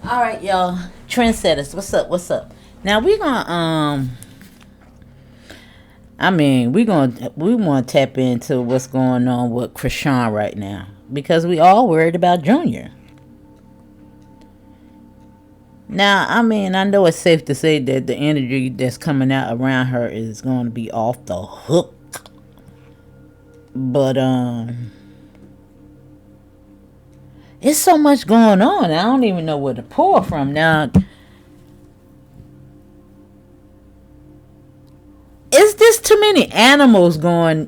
All right, y'all. Trendsetters, what's up? What's up? Now we gonna we want to tap into what's going on with Chrisean right now because we all worried about Junior. Now, I know it's safe to say that the energy that's coming out around her is going to be off the hook, but it's so much going on. I don't even know where to pour from now. Is this too many animals going,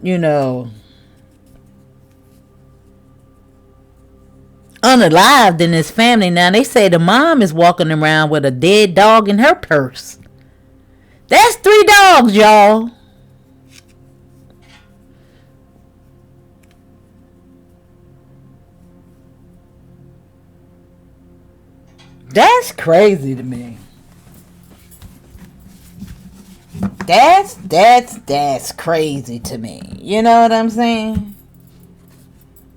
unalived in his family? Now they say the mom is walking around with a dead dog in her purse. That's 3 dogs, y'all. That's crazy to me. That's crazy to me. You know what I'm saying?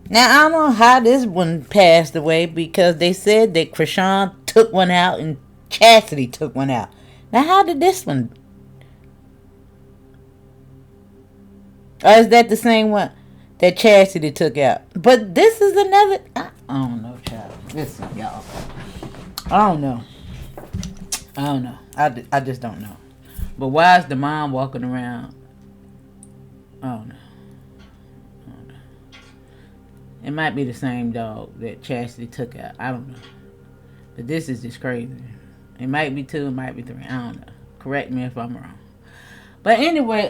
Now I don't know how this one passed away because they said that Chrisean took one out and Chastity took one out. Now how did this one? Or is that the same one that Chastity took out? But this is another. I don't know, child. Listen, y'all. I don't know. I just don't know. But why is the mom walking around? I don't know. It might be the same dog that Chastity took out. I don't know. But this is just crazy. It might be 2, it might be 3. I don't know. Correct me if I'm wrong. But anyway,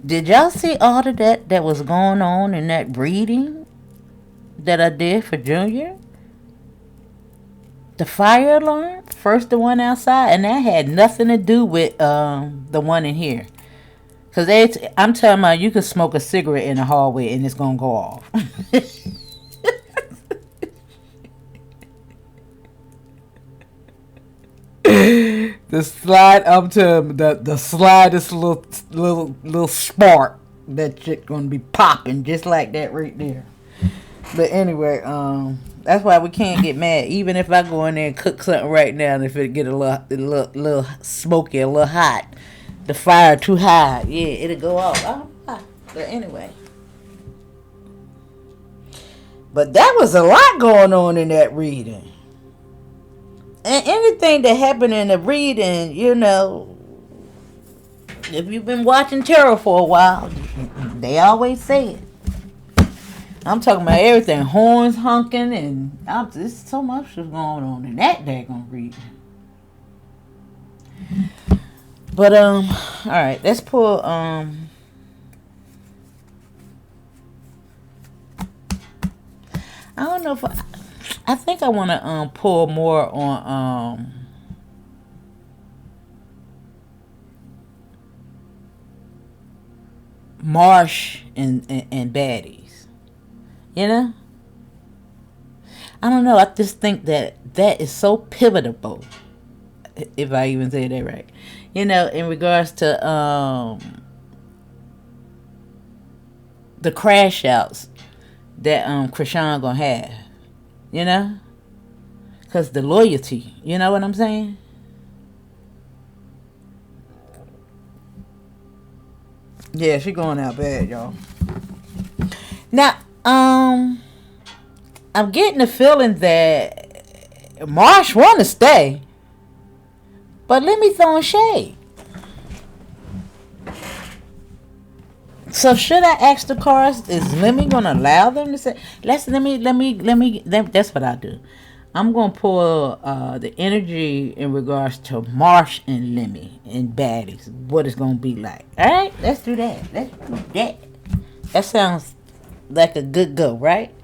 did y'all see all of that was going on in that reading that I did for Junior? The fire alarm, first the one outside, and that had nothing to do with the one in here. Cause I'm talking about you could smoke a cigarette in the hallway and it's gonna go off. The slide up to the slightest little spark, that shit gonna be popping just like that right there. But anyway, that's why we can't get mad. Even if I go in there and cook something right now, and if it get a little smoky, a little hot, the fire too high, yeah, it'll go off. But anyway, but that was a lot going on in that reading, and anything that happened in the reading, if you've been watching tarot for a while, they always say it. I'm talking about everything. Horns honking and there's so much was going on in that daggone reading. But alright, let's pull I don't know if I think I wanna pull more on Marsh and baddies. You know? I don't know. I just think that is so pivotal. If I even say that right. In regards to the crash outs that Chrisean gonna have. Because the loyalty. You know what I'm saying? Yeah, she going out bad, y'all. Now, I'm getting the feeling that Marsh want to stay, but Lemmy throwing shade. So should I ask the cards? Is Lemmy gonna allow them to say? Let me. That's what I do. I'm gonna pull the energy in regards to Marsh and Lemmy and baddies. What it's gonna be like. All right, let's do that. That sounds like a good go, right?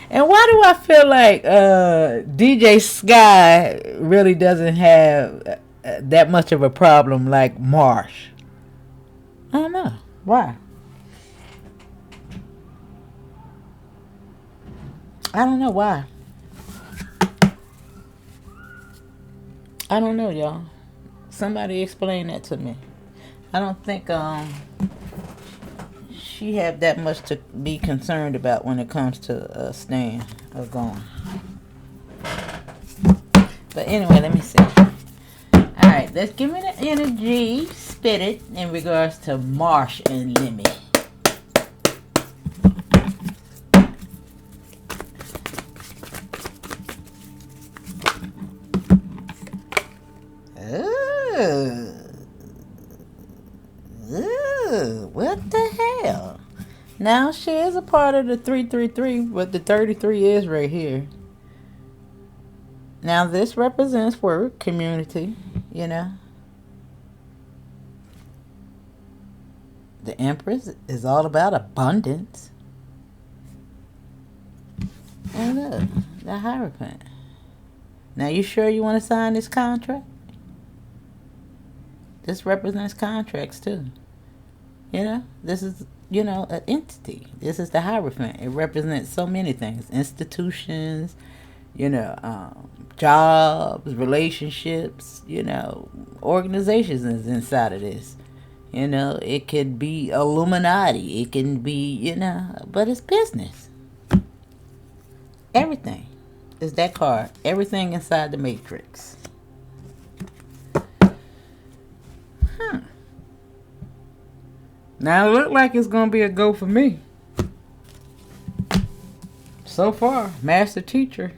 And why do I feel like DJ Sky really doesn't have that much of a problem like Marsh? I don't know. Why? I don't know why. I don't know, y'all. Somebody explain that to me. I don't think she have that much to be concerned about when it comes to staying or going. But anyway, let me see. Alright, let's give me the energy spirit in regards to Marsh and Lemmy. What the hell? Now she is a part of the 333, but the 33 is right here. Now this represents work, community, you know. The Empress is all about abundance. And look, the Hierophant. Now you sure you want to sign this contract? This represents contracts too. You know, this is, you know, an entity. This is the Hierophant. It represents so many things. Institutions, you know, jobs, relationships, you know, organizations is inside of this. You know, it could be Illuminati. It can be, you know, but it's business. Everything is that card. Everything inside the matrix. Now it look like it's going to be a go for me. So far, master teacher.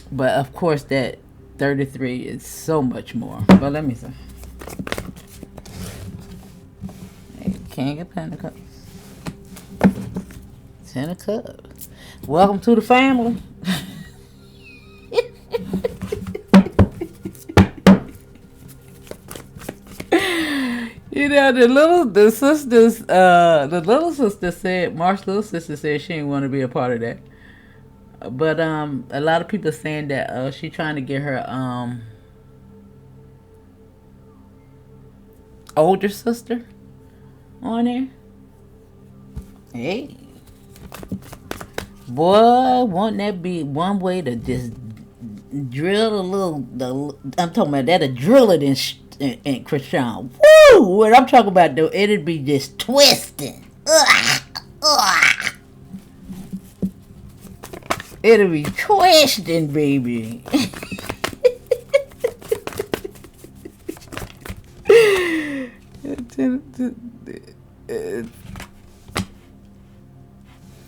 But of course that 33 is so much more. But let me see. King of Pentacles. 10 of Cups. Welcome to the family. You know, the little sister said, Marsh's little sister said she didn't want to be a part of that. But a lot of people saying that she trying to get her older sister on there. Hey, boy, won't that be one way to just drill a little? I'm talking about that'll drill it in Chrisean. Woo! What I'm talking about though, it'd be just twisting. It'll be twisting, baby.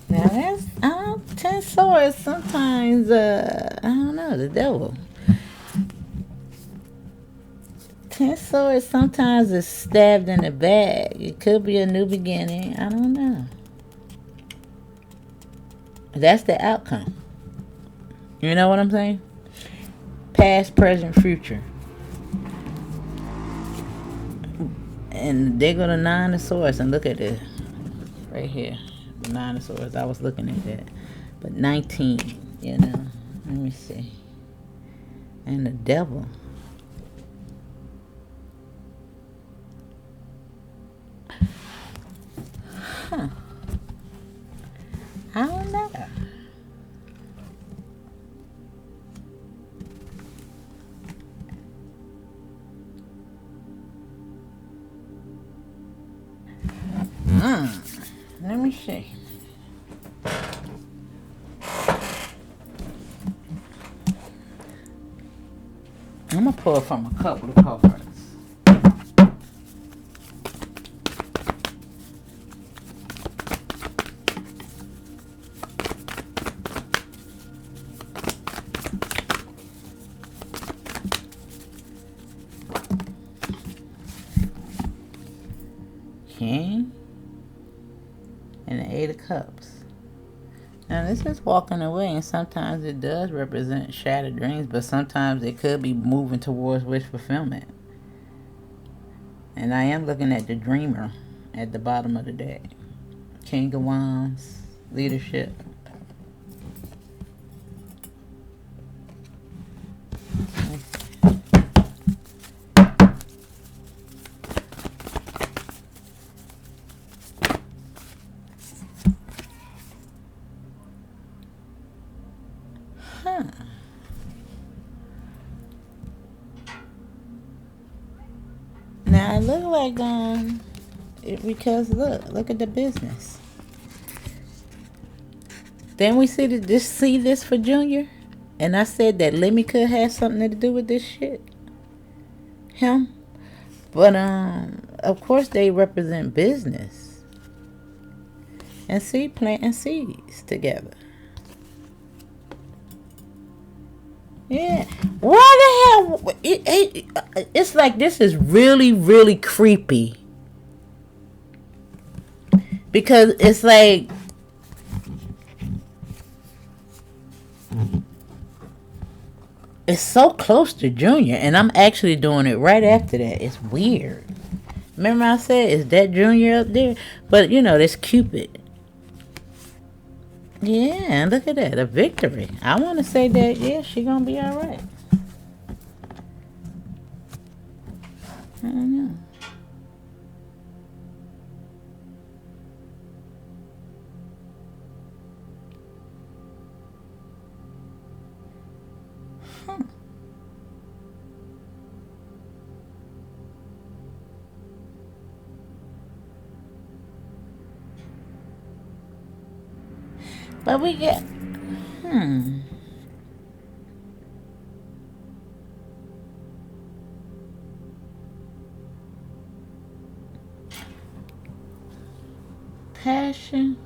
Now that's 10 swords. Sometimes I don't know, the devil. 10 swords sometimes is stabbed in the back. It could be a new beginning. I don't know. That's the outcome. You know what I'm saying? Past, present, future. And they go to 9 of swords and look at this. Right here. 9 of swords. I was looking at that. But 19, you know. Let me see. And the devil. Huh. I don't know. Let me see. I'm going to pull from a couple of cards. King and the 8 of Cups. Now this is walking away, and sometimes it does represent shattered dreams, but sometimes it could be moving towards wish fulfillment. And I am looking at the dreamer at the bottom of the deck. King of Wands, leadership. Now it look like because look at the business. Then we see this for Junior, and I said that Lemmy could have something to do with this shit. Him, but of course they represent business, and planting seeds together. Yeah. Why the hell? It's like this is really, really creepy. Because it's like it's so close to Junior, and I'm actually doing it right after that. It's weird. Remember I said, is that Junior up there? But that's Cupid. Yeah, look at that. A victory. I want to say that, yeah, she going to be all right. I don't know. But we get, passion.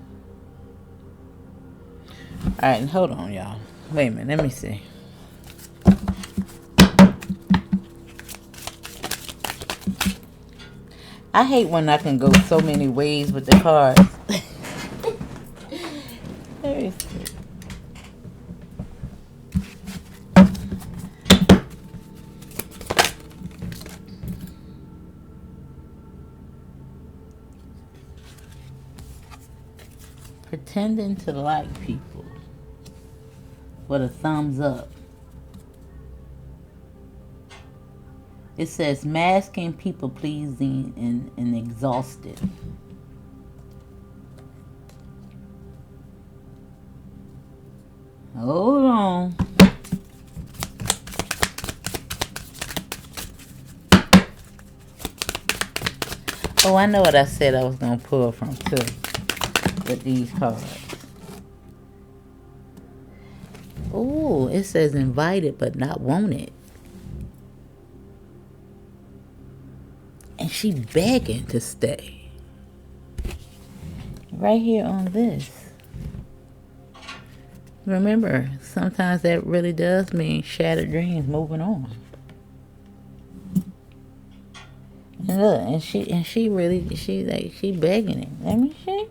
All right, hold on, y'all. Wait a minute, let me see. I hate when I can go so many ways with the cards. Let me see. Pretending to like people with a thumbs up. It says masking, people pleasing, and exhausted. Hold on. Oh, I know what I said I was going to pull from too with these cards. Oh, it says invited but not wanted. And she begging to stay. Right here on this. Remember, sometimes that really does mean shattered dreams, moving on. And look, and she begging him. Let me see.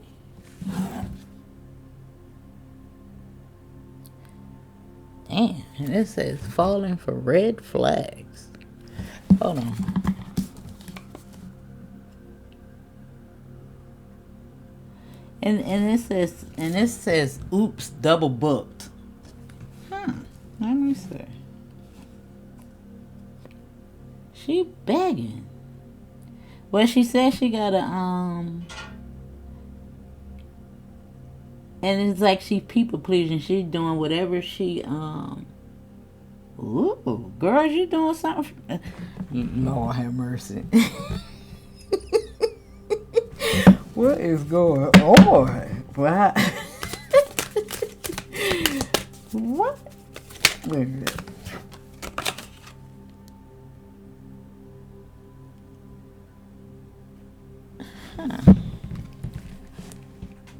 Damn, and it says falling for red flags. Hold on. And it says oops, double booked. Let me see. She begging. Well, she said she got a and it's like she people pleasing. She's doing whatever she Ooh, girl, you doing something? Lord have mercy. What is going on? What? What? Wait a minute.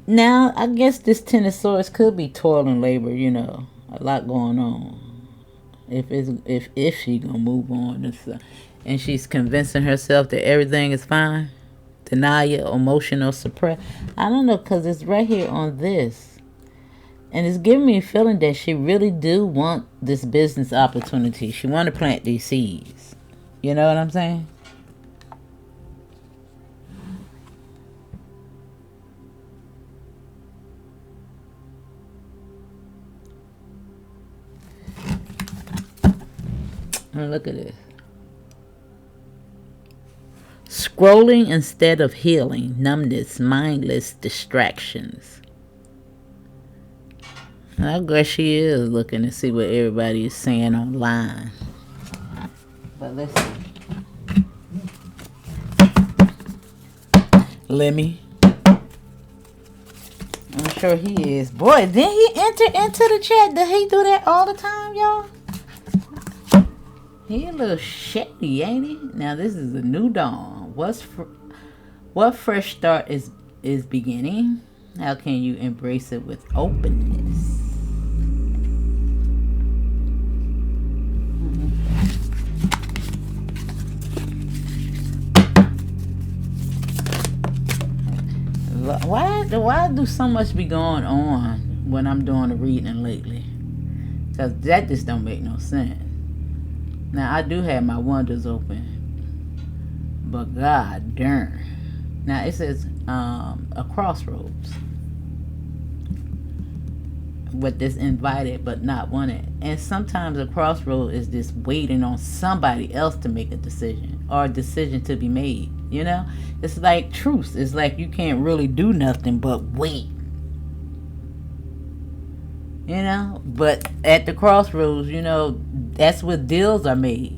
Now, I guess this Ten of Swords could be toil and labor, a lot going on. If she gonna move on and she's convincing herself that everything is fine. Denial, emotional suppress. I don't know, because it's right here on this. And it's giving me a feeling that she really do want this business opportunity. She want to plant these seeds. You know what I'm saying? Look at this. Scrolling instead of healing, numbness, mindless distractions. I guess she is looking to see what everybody is saying online. But let's see. Lemmy. I'm sure he is. Boy, didn't he enter into the chat? Did he do that all the time, y'all? He a little shady, ain't he? Now this is a new dawn. What fresh start is beginning? How can you embrace it with openness? Why do so much be going on when I'm doing the reading lately? Because that just don't make no sense. Now, I do have my windows open, but god darn. Now, it says a crossroads. With this invited but not wanted. And sometimes a crossroad is just waiting on somebody else to make a decision, or a decision to be made. You know, it's like truce. It's like you can't really do nothing but wait. You know, but at the crossroads, you know, that's where deals are made.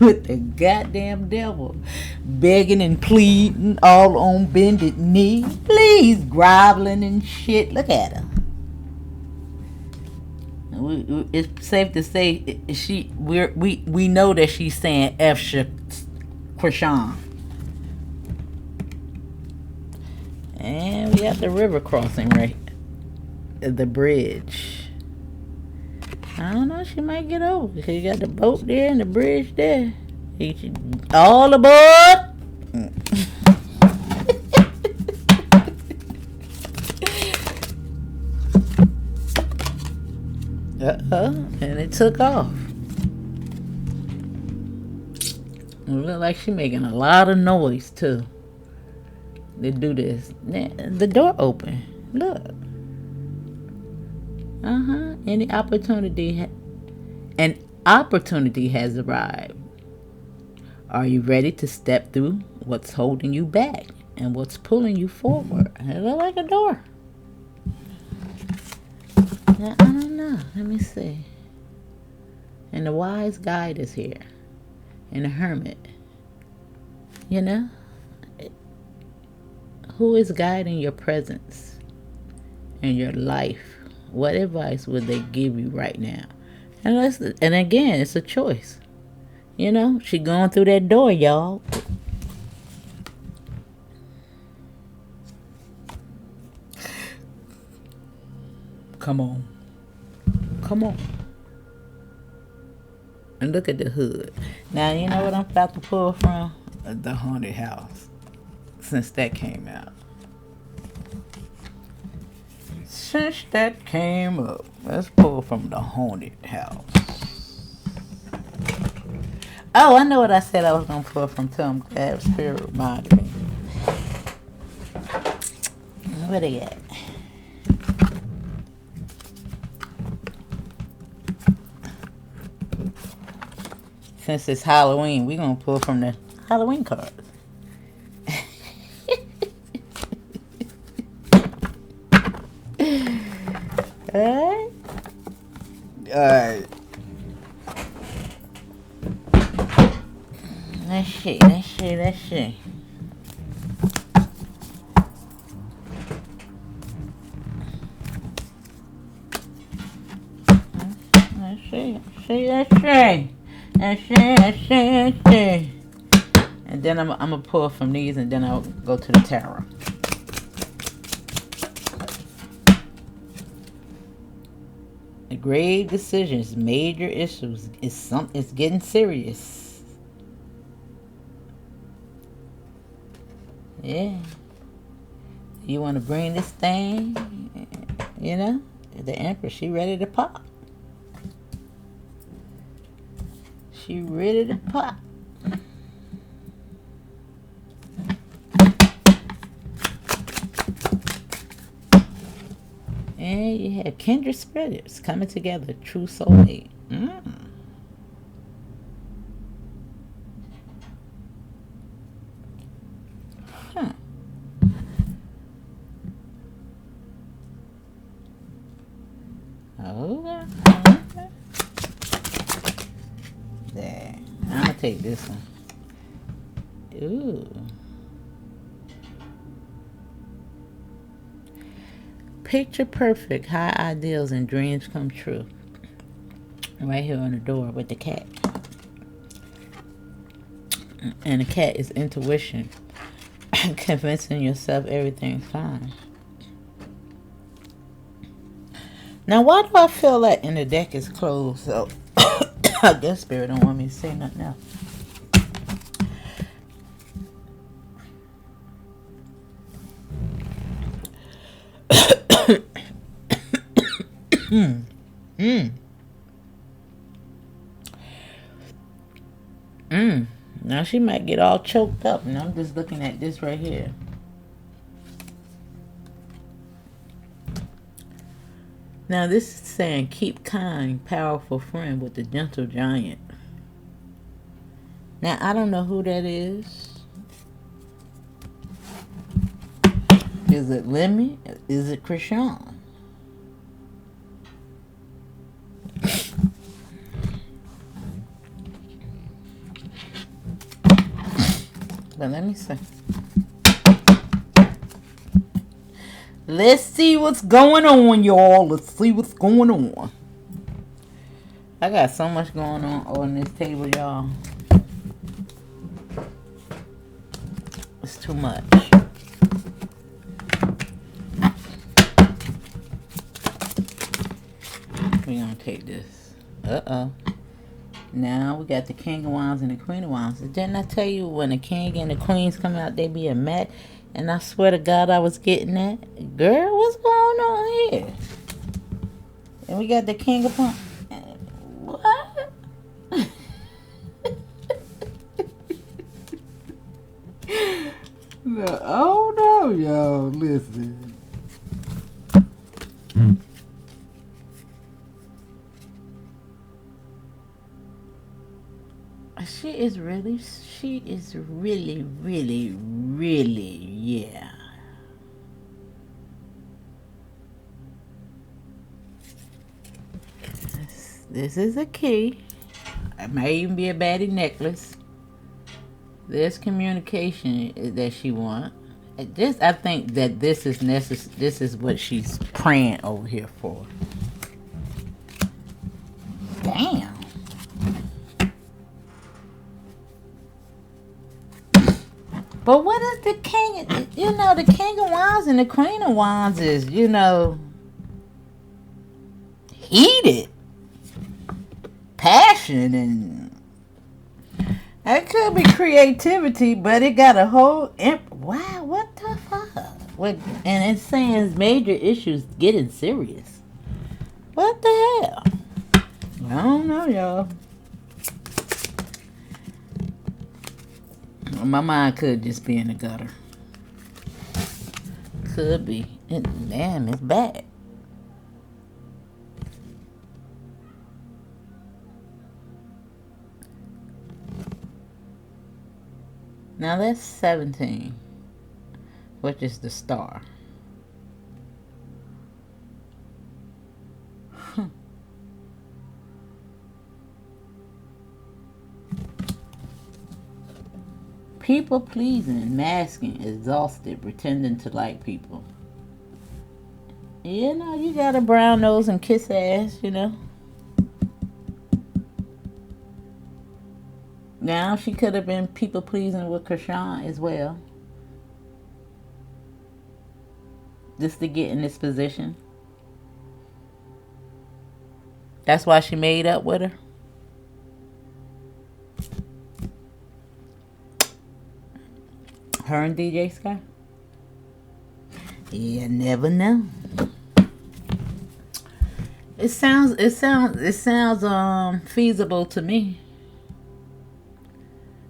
With the goddamn devil begging and pleading all on bended knee, please, groveling and shit. Look at her. It's safe to say we know that she's saying F Chrisean. And we got the river crossing, right? The bridge. I don't know, she might get over. She got the boat there and the bridge there. All aboard! And it took off. It look like she making a lot of noise too. They do this. The door open. Look. An opportunity has arrived. Are you ready to step through what's holding you back and what's pulling you forward? It looks like a door. Now, I don't know. Let me see. And the wise guide is here. And the hermit. You know? Who is guiding your presence and your life? What advice would they give you right now? And again, it's a choice. You know, she going through that door, y'all. Come on. Come on. And look at the hood. Now, you know what I'm about to pull from? The haunted house. Since that came out. Since that came up, let's pull from the haunted house. Oh, I know what I said I was going to pull from too. I'm glad Spirit reminded me. Where they at? Since it's Halloween, we're going to pull from the Halloween cards. Alright. Let's see. Let's see. And then I'm gonna pull from these, and then I'll go to the tarot. Grave decisions, major issues. It's getting serious. Yeah. You want to bring this thing, you know? The Empress, she ready to pop. She ready to pop. And you have kindred spirits coming together, true soulmate. Huh. Oh, okay. There. I'm gonna take this one. Ooh. picture perfect, high ideals and dreams come true. Right here on the door with the cat. And the cat is intuition. Convincing yourself everything's fine. Now, why do I feel like in the deck is closed? So, I guess Spirit don't want me to say nothing else. Now she might get all choked up, and I'm just looking at this right here. Now this is saying, keep kind, powerful friend with the gentle giant. Now I don't know who that is. Is it Lemmy? Is it Chrisean? But let me see. Let's see what's going on, y'all. Let's see what's going on. I got so much going on this table, y'all. It's too much. We're gonna take this. Uh-oh. Now we got the King of Wands and the Queen of Wands. Didn't I tell you when the King and the Queens come out, they be a match? And I swear to God I was getting that. Girl, what's going on here? And we got the King of Wands. What? Oh no, y'all. Listen. She is really, yeah. This is a key. It may even be a baddie necklace. There's communication that she wants. I think that this is necessary. This is what she's praying over here for. Damn. But what is the King? The King of Wands and the Queen of Wands is, heated. Passion, and it could be creativity, but it got a whole... Wow, what the fuck? And it's saying major issues getting serious. What the hell? I don't know, y'all. My mind could just be in the gutter. Could be. Damn, it's bad. Now that's 17, which is the star. People pleasing, masking, exhausted, pretending to like people. You got a brown nose and kiss ass, Now she could have been people pleasing with Chrisean as well. Just to get in this position. That's why she made up with her. Her and DJ Sky? You never know. It sounds feasible to me.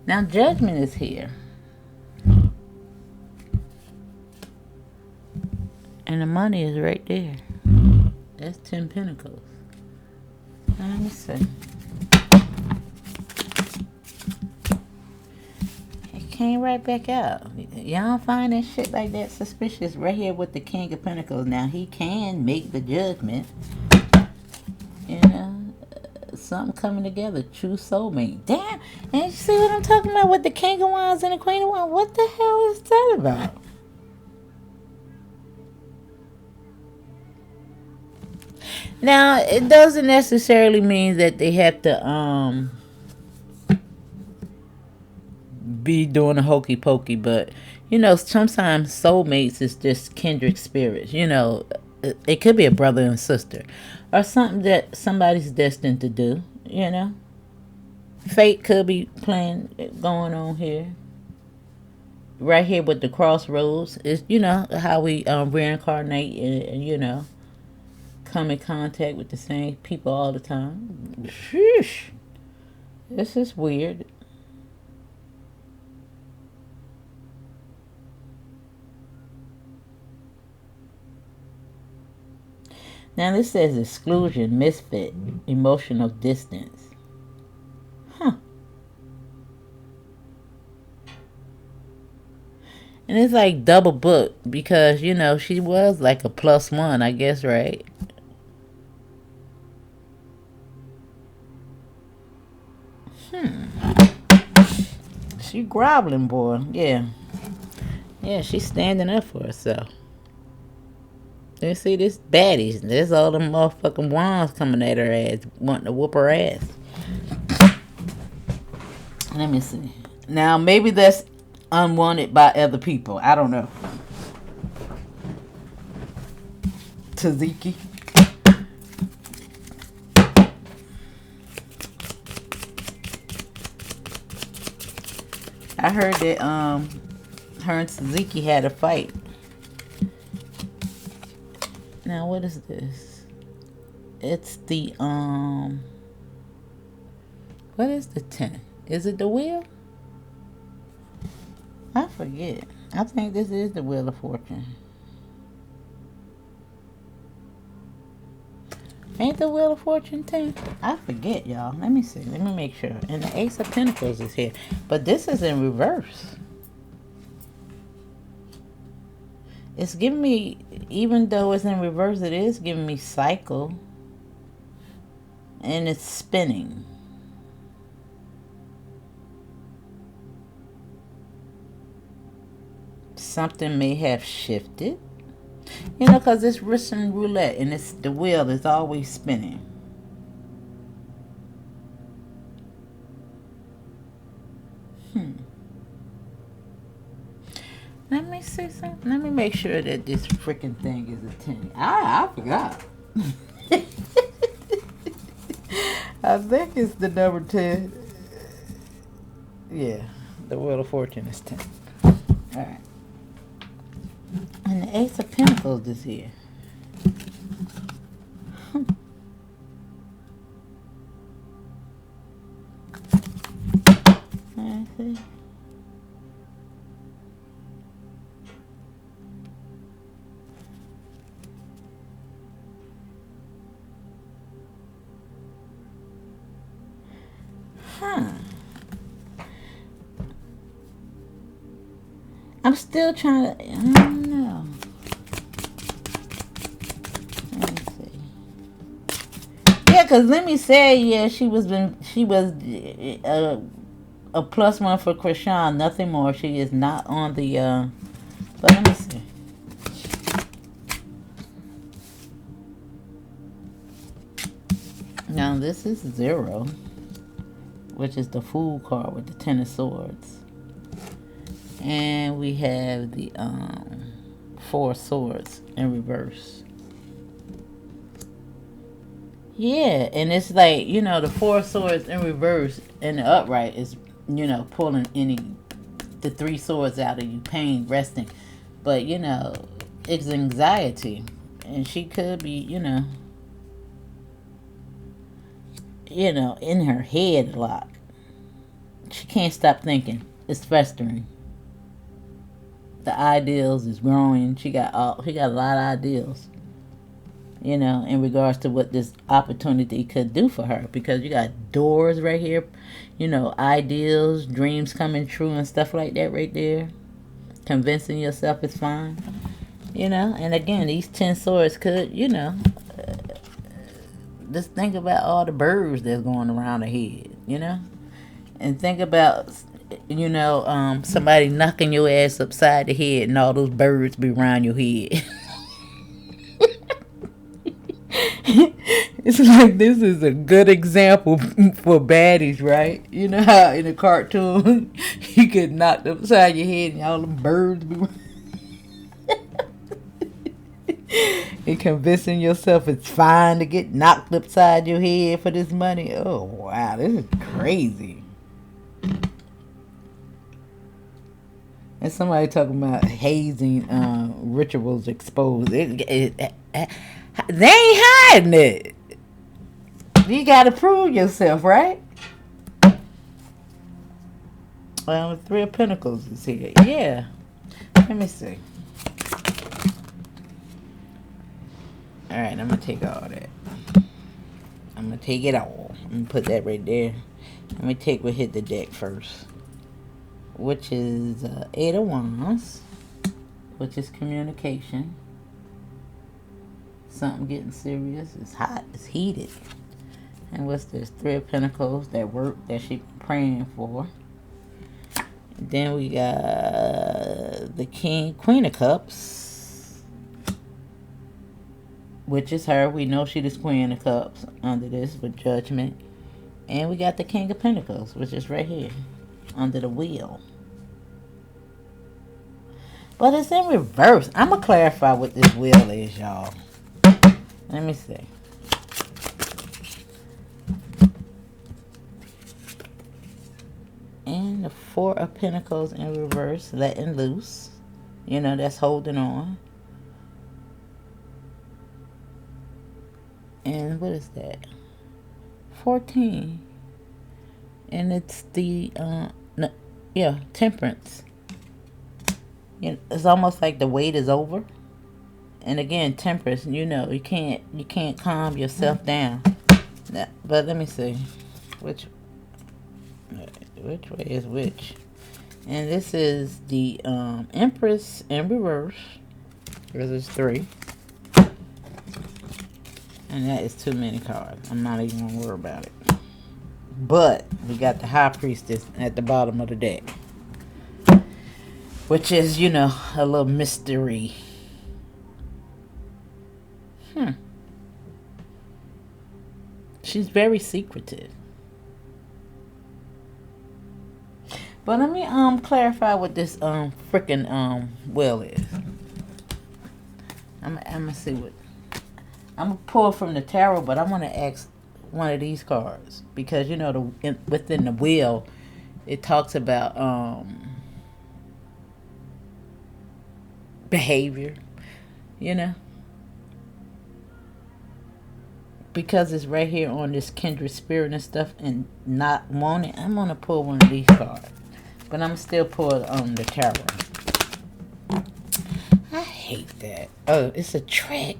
Now judgment is here. And the money is right there. That's 10 Pentacles. Let me see. Came right back out. Y'all find that shit like that suspicious right here with the King of Pentacles. Now he can make the judgment. Something coming together. True soulmate. Damn. And you see what I'm talking about with the King of Wands and the Queen of Wands? What the hell is that about? Now, it doesn't necessarily mean that they have to be doing a hokey pokey, but sometimes soulmates is just kindred spirits. It could be a brother and sister, or something that somebody's destined to do. Fate could be playing going on here. Right here with the crossroads is how we reincarnate and come in contact with the same people all the time. Sheesh. This is weird. Now this says exclusion, misfit, emotional distance. Huh. And it's like double booked because, she was like a +1, I guess, right? She groveling, boy. Yeah. Yeah, she's standing up for herself. You see this baddies. There's all them motherfucking wands coming at her ass, wanting to whoop her ass. Let me see. Now, maybe that's unwanted by other people. I don't know. Taziki. I heard that her and Taziki had a fight. Now what is this? It's the what is the 10? Is it the wheel? I forget. I think this is the Wheel of Fortune. Ain't the Wheel of Fortune 10? I forget, y'all. Let me see. Let me make sure. And the Ace of Pentacles is here. But this is in reverse. It's giving me, even though it's in reverse, it is giving me cycle. And it's spinning. Something may have shifted. Because it's Russian roulette and it's the wheel is always spinning. Let me see something. Let me make sure that this freaking thing is a 10. I forgot. I think it's the number 10. Yeah, the Wheel of Fortune is 10. Alright. And the Ace of Pentacles is here. I see. I'm still trying to, I don't know. Let me see. Yeah, because Lemmy said, yeah, she was a +1 for Chrisean, nothing more. She is not on the, but let me see. Now, this is 0, which is the Fool card with the 10 of Swords. And we have the 4 of Swords in reverse. Yeah, and it's like, the 4 of Swords in reverse and the upright is, pulling the 3 swords out of you, pain, resting. But, it's anxiety. And she could be, in her head a lot. She can't stop thinking. It's festering. The ideals is growing. She got a lot of ideals. In regards to what this opportunity could do for her. Because you got doors right here. Ideals, dreams coming true and stuff like that right there. Convincing yourself is fine. And again, these 10 swords could, just think about all the birds that's going around her head, And think about, somebody knocking your ass upside the head and all those birds be around your head. It's like this is a good example for baddies, right? You know how in a cartoon you get knocked upside your head and all the birds be and convincing yourself it's fine to get knocked upside your head for this money. Oh wow, this is crazy. And somebody talking about hazing rituals exposed. They ain't hiding it. You gotta prove yourself, right? Well, the Three of Pentacles is here. Yeah. Let me see. Alright, I'm gonna take all that. I'm gonna take it all. I'm gonna put that right there. Let me take what hit the deck first. Which is Eight of Wands. Which is communication. Something getting serious. It's hot. It's heated. And what's this? Three of Pentacles. That work that she praying for. And then we got the Queen of Cups. Which is her. We know she the Queen of Cups under this with Judgment. And we got the King of Pentacles, which is right here under the wheel. But it's in reverse. I'm going to clarify what this wheel is, y'all. Let me see. And the Four of Pentacles in reverse, letting loose. You know, that's holding on. And what is that? 14. And it's the, Temperance. You know, it's almost like the wait is over. And again, Temperance, you know, you can't calm yourself down. But let me see. Which way is which? And this is the Empress in reverse. Because it's 3. And that is too many cards. I'm not even going to worry about it. But we got the High Priestess at the bottom of the deck. Which is, you know, a little mystery. She's very secretive. But let me clarify what this freaking wheel is. I'm gonna see what I'm gonna pull from the tarot, but I want to ask one of these cards because you know within the wheel it talks about behavior, you know, because it's right here on this kindred spirit and stuff and not wanting. I'm gonna pull one of these cards, but I'm still pull the tarot. I hate that. Oh, it's a trick.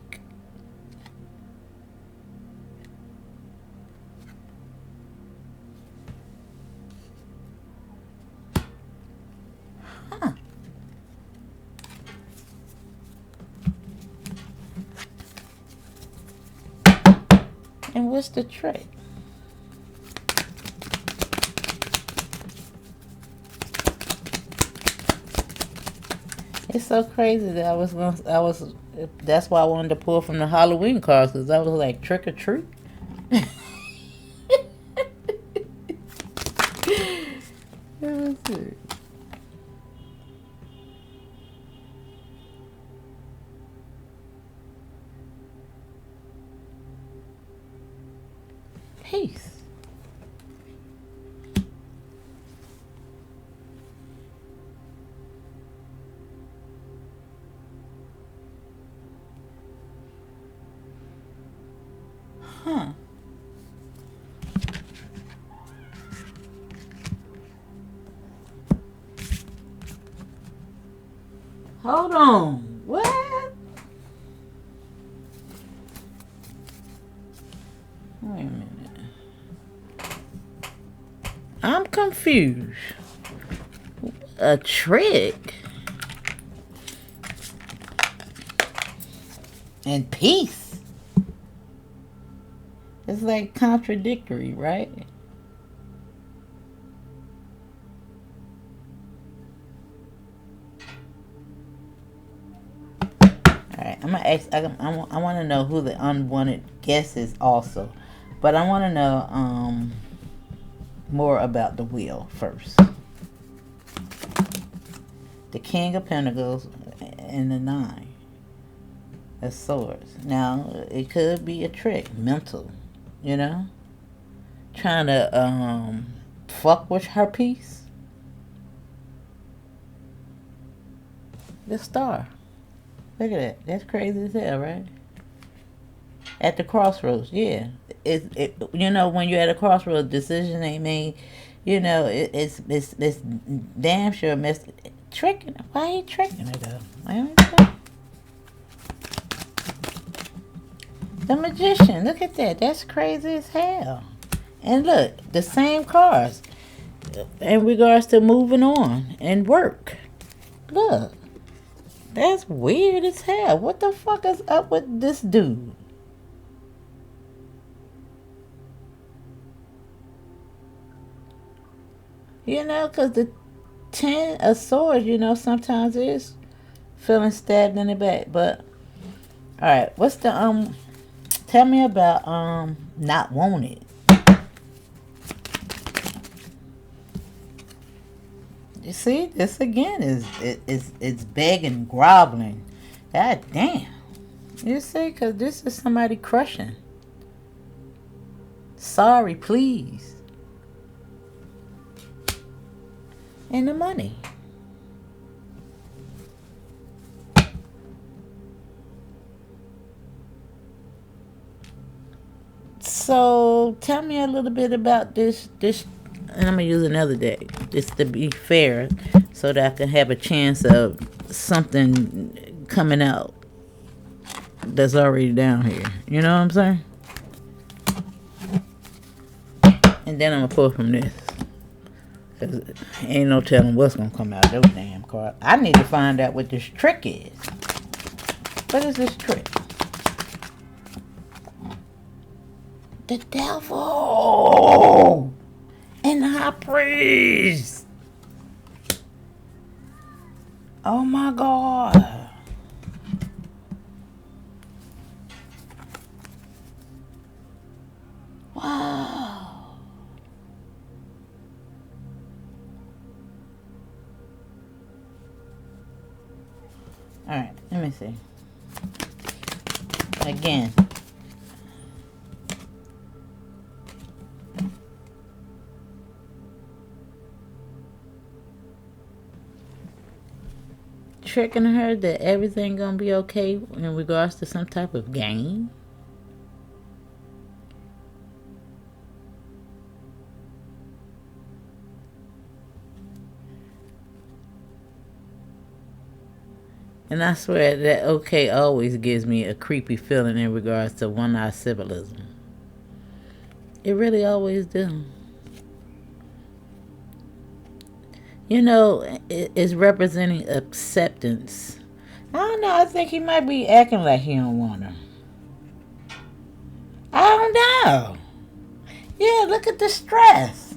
And what's the trick? It's so crazy that that's why I wanted to pull from the Halloween cards, because I was like, trick or treat. Let's see. Peace. Huh. Hold on. What? Wait a minute. I'm confused. A trick? And peace? It's like contradictory, right? Alright, I'm gonna ask. I want to know who the unwanted guest is also, but I want to know more about the wheel first. The King of Pentacles and the Nine of Swords. Now it could be a trick, mental, you know, trying to fuck with her peace. The Star. Look at that. That's crazy as hell, right? At the crossroads, yeah. You know, when you're at a crossroads, decision ain't made. You know, it's damn sure tricking. Why he tricking her though? I don't know. The Magician. Look at that. That's crazy as hell. And look, the same cards in regards to moving on and work. Look. That's weird as hell. What the fuck is up with this dude? You know, because the 10 of Swords, you know, sometimes is feeling stabbed in the back. But, alright, what's the, tell me about, not wanted. You see, this again is begging, groveling. God damn. You see, because this is somebody crushing. Sorry, please. And the money. So, tell me a little bit about this, and I'm going to use another deck, just to be fair, so that I can have a chance of something coming out that's already down here. You know what I'm saying? And then I'm going to pull from this. Because ain't no telling what's going to come out of those damn cards. I need to find out what this trick is. What is this trick? The Devil! And the High Priest! Oh my God! Wow! Alright, let me see. Again. Tricking her that everything gonna be okay in regards to some type of game. And I swear that okay always gives me a creepy feeling in regards to one-eye symbolism. It really always do. You know, it's representing acceptance. I don't know. I think he might be acting like he don't want her. I don't know. Yeah, look at the stress.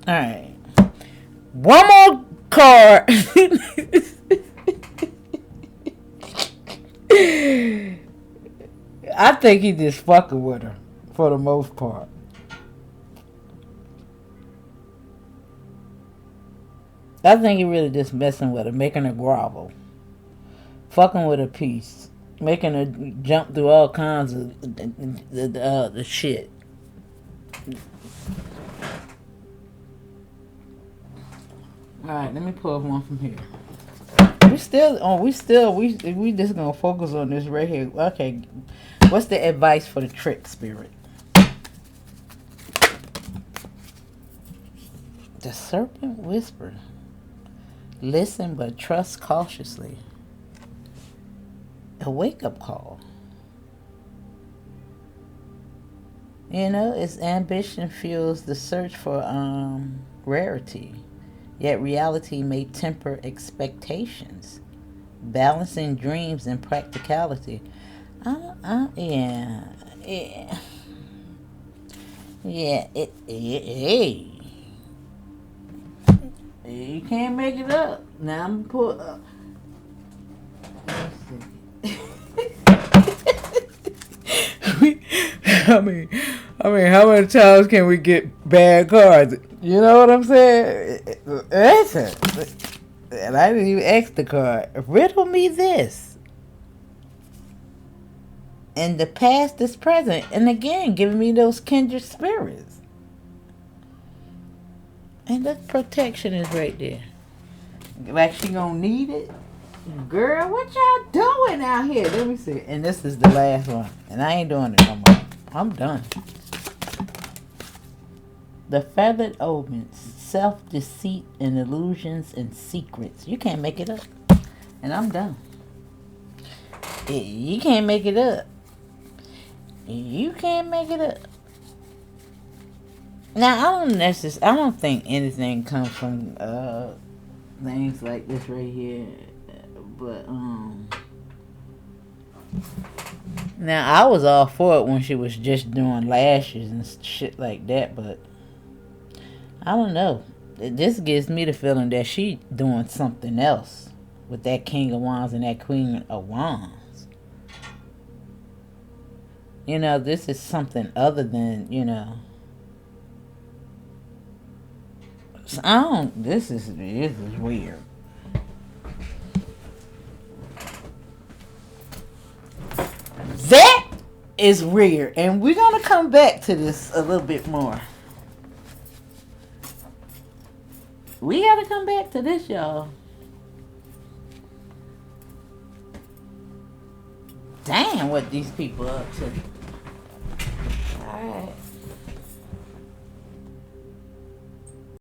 All right. One more card. I think he just fucking with her for the most part. I think he really just messing with her, making her grovel, fucking with her piece, making her jump through all kinds of the shit. All right, let me pull one from here. We just gonna focus on this right here. Okay, what's the advice for the trick spirit? The Serpent Whisper. Listen but trust cautiously. A wake-up call. You know, its ambition fuels the search for rarity. Yet reality may temper expectations, balancing dreams and practicality. Yeah, Yeah. Yeah, hey. You can't make it up. Now I'm put up. How many times can we get bad cards? You know what I'm saying? Listen, and I didn't even ask the card. Riddle me this. And the past is present, and again, giving me those kindred spirits. And the protection is right there. Like she gonna need it. Girl, what y'all doing out here? Let me see. And this is the last one. And I ain't doing it no more. I'm done. The feathered omens, self-deceit and illusions and secrets. You can't make it up. And I'm done. You can't make it up. You can't make it up. Now, I don't think anything comes from things like this right here. But, now, I was all for it when she was just doing lashes and shit like that, but I don't know. This gives me the feeling that she doing something else with that King of Wands and that Queen of Wands. You know, this is something other than, you know. So this is weird. That is weird. And we're going to come back to this a little bit more. We got to come back to this, y'all. Damn, what these people up to. Alright.